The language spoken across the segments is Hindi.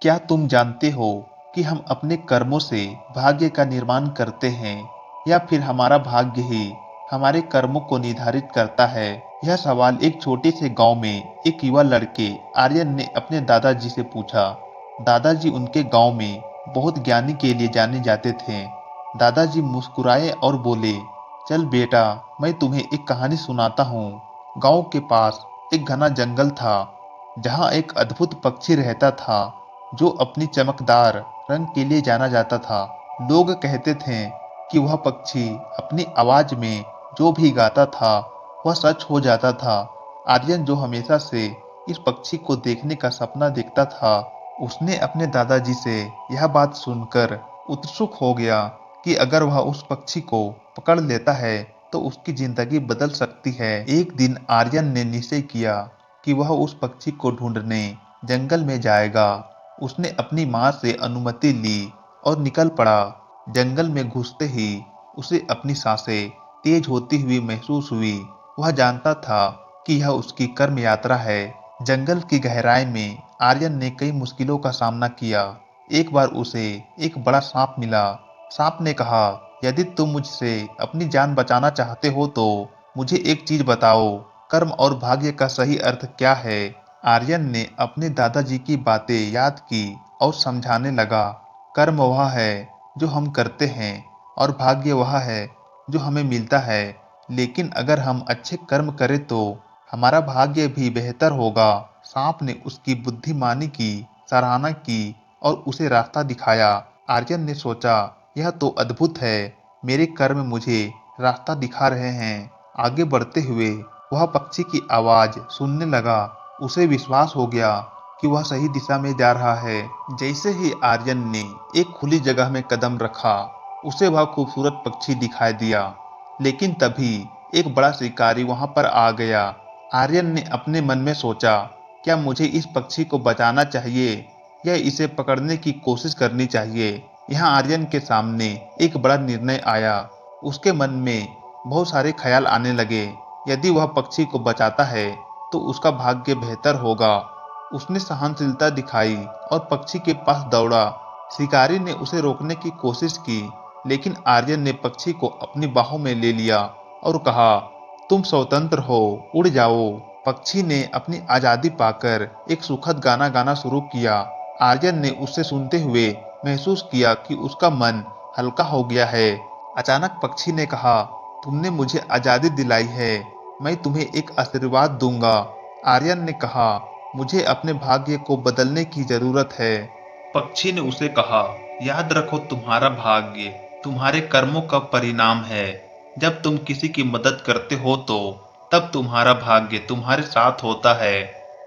क्या तुम जानते हो कि हम अपने कर्मों से भाग्य का निर्माण करते हैं या फिर हमारा भाग्य ही हमारे कर्मों को निर्धारित करता है? यह सवाल एक छोटे से गांव में एक युवा लड़के आर्यन ने अपने दादाजी से पूछा। दादाजी उनके गांव में बहुत ज्ञानी के लिए जाने जाते थे। दादाजी मुस्कुराए और बोले, चल बेटा, मैं तुम्हें एक कहानी सुनाता हूँ। गांव के पास एक घना जंगल था, जहाँ एक अद्भुत पक्षी रहता था जो अपनी चमकदार रंग के लिए जाना जाता था। लोग कहते थे कि वह पक्षी अपनी आवाज में जो भी गाता था वह सच हो जाता था। आर्यन, जो हमेशा से इस पक्षी को देखने का सपना देखता था, उसने अपने दादाजी से यह बात सुनकर उत्सुक हो गया कि अगर वह उस पक्षी को पकड़ लेता है तो उसकी जिंदगी बदल सकती है। एक दिन आर्यन ने निश्चय किया कि वह उस पक्षी को ढूंढने जंगल में जाएगा। उसने अपनी माँ से अनुमति ली और निकल पड़ा। जंगल में घुसते ही उसे अपनी सांसें तेज होती हुई महसूस हुई। वह जानता था कि यह उसकी कर्म यात्रा है। जंगल की गहराई में आर्यन ने कई मुश्किलों का सामना किया। एक बार उसे एक बड़ा सांप मिला। सांप ने कहा, यदि तुम मुझसे अपनी जान बचाना चाहते हो तो मुझे एक चीज बताओ, कर्म और भाग्य का सही अर्थ क्या है? आर्यन ने अपने दादाजी की बातें याद की और समझाने लगा। कर्म वह है जो हम करते हैं और भाग्य वह है जो हमें मिलता है। लेकिन अगर हम अच्छे कर्म करें तो हमारा भाग्य भी बेहतर होगा। सांप ने उसकी बुद्धिमानी की सराहना की और उसे रास्ता दिखाया। आर्यन ने सोचा, यह तो अद्भुत है, मेरे कर्म मुझे रास्ता दिखा रहे हैं। आगे बढ़ते हुए वह पक्षी की आवाज सुनने लगा। उसे विश्वास हो गया कि वह सही दिशा में जा रहा है। जैसे ही आर्यन ने एक खुली जगह में कदम रखा, उसे वह खूबसूरत पक्षी दिखाई दिया। लेकिन तभी एक बड़ा शिकारी वहां पर आ गया। आर्यन ने अपने मन में सोचा, क्या मुझे इस पक्षी को बचाना चाहिए या इसे पकड़ने की कोशिश करनी चाहिए? यहाँ आर्यन के सामने एक बड़ा निर्णय आया। उसके मन में बहुत सारे ख्याल आने लगे। यदि वह पक्षी को बचाता है तो उसका भाग्य बेहतर होगा। उसने सहनशीलता दिखाई और पक्षी के पास दौड़ा। शिकारी ने उसे रोकने की कोशिश की, लेकिन आर्यन ने पक्षी को अपनी बाहों में ले लिया और कहा, तुम स्वतंत्र हो, उड़ जाओ। पक्षी ने अपनी आजादी पाकर एक सुखद गाना गाना शुरू किया। आर्यन ने उसे सुनते हुए महसूस किया कि उसका मन हल्का हो गया है। अचानक पक्षी ने कहा, तुमने मुझे आजादी दिलाई है, मैं तुम्हें एक आशीर्वाद दूंगा। आर्यन ने कहा, मुझे अपने भाग्य को बदलने की जरूरत है। पक्षी ने उसे कहा, याद रखो, तुम्हारा भाग्य तुम्हारे कर्मों का परिणाम है। जब तुम किसी की मदद करते हो तो तब तुम्हारा भाग्य तुम्हारे साथ होता है।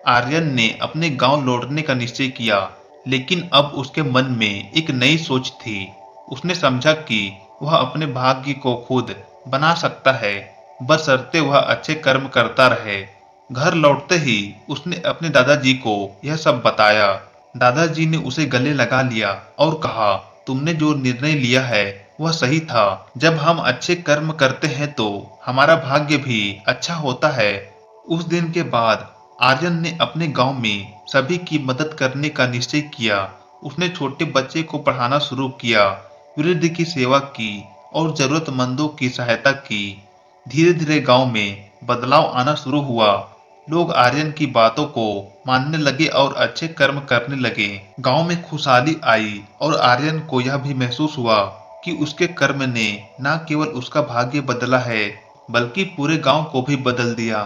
आर्यन ने अपने गांव लौटने का निश्चय किया, लेकिन अब उसके मन में एक नई सोच थी। उसने समझा कि वह अपने भाग्य को खुद बना सकता है, बशर्ते वह अच्छे कर्म करता रहे। घर लौटते ही उसने अपने दादाजी को यह सब बताया। दादाजी ने उसे गले लगा लिया और कहा, तुमने जो निर्णय लिया है वह सही था। जब हम अच्छे कर्म करते हैं तो हमारा भाग्य भी अच्छा होता है। उस दिन के बाद आर्यन ने अपने गांव में सभी की मदद करने का निश्चय किया। उसने छोटे बच्चे को पढ़ाना शुरू किया, वृद्ध की सेवा की और जरूरतमंदों की सहायता की। धीरे धीरे गांव में बदलाव आना शुरू हुआ। लोग आर्यन की बातों को मानने लगे और अच्छे कर्म करने लगे। गांव में खुशहाली आई और आर्यन को यह भी महसूस हुआ कि उसके कर्म ने न केवल उसका भाग्य बदला है, बल्कि पूरे गांव को भी बदल दिया।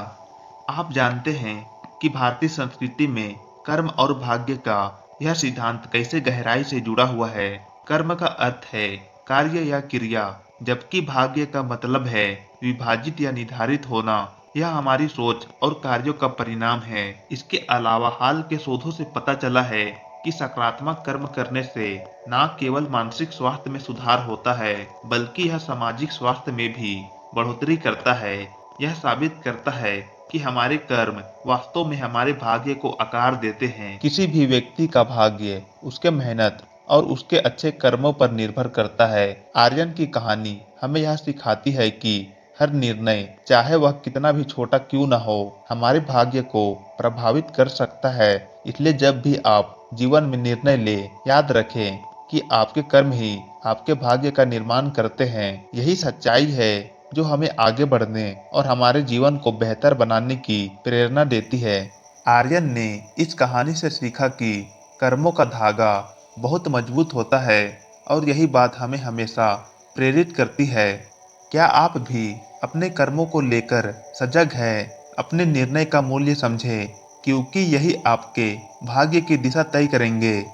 आप जानते हैं कि भारतीय संस्कृति में कर्म और भाग्य का यह सिद्धांत कैसे गहराई से जुड़ा हुआ है। कर्म का अर्थ है कार्य या क्रिया, जबकि भाग्य का मतलब है विभाजित या निर्धारित होना। यह हमारी सोच और कार्यों का परिणाम है। इसके अलावा हाल के शोधों से पता चला है कि सकारात्मक कर्म करने से न केवल मानसिक स्वास्थ्य में सुधार होता है, बल्कि यह सामाजिक स्वास्थ्य में भी बढ़ोतरी करता है। यह साबित करता है कि हमारे कर्म वास्तव में हमारे भाग्य को आकार देते हैं। किसी भी व्यक्ति का भाग्य उसके मेहनत और उसके अच्छे कर्मों पर निर्भर करता है। आर्यन की कहानी हमें यह सिखाती है कि हर निर्णय, चाहे वह कितना भी छोटा क्यों न हो, हमारे भाग्य को प्रभावित कर सकता है। इसलिए जब भी आप जीवन में निर्णय ले, याद रखें कि आपके कर्म ही आपके भाग्य का निर्माण करते हैं। यही सच्चाई है जो हमें आगे बढ़ने और हमारे जीवन को बेहतर बनाने की प्रेरणा देती है। आर्यन ने इस कहानी से सीखा कि कर्मों का धागा बहुत मजबूत होता है और यही बात हमें हमेशा प्रेरित करती है। क्या आप भी अपने कर्मों को लेकर सजग हैं? अपने निर्णय का मूल्य समझें, क्योंकि यही आपके भाग्य की दिशा तय करेंगे।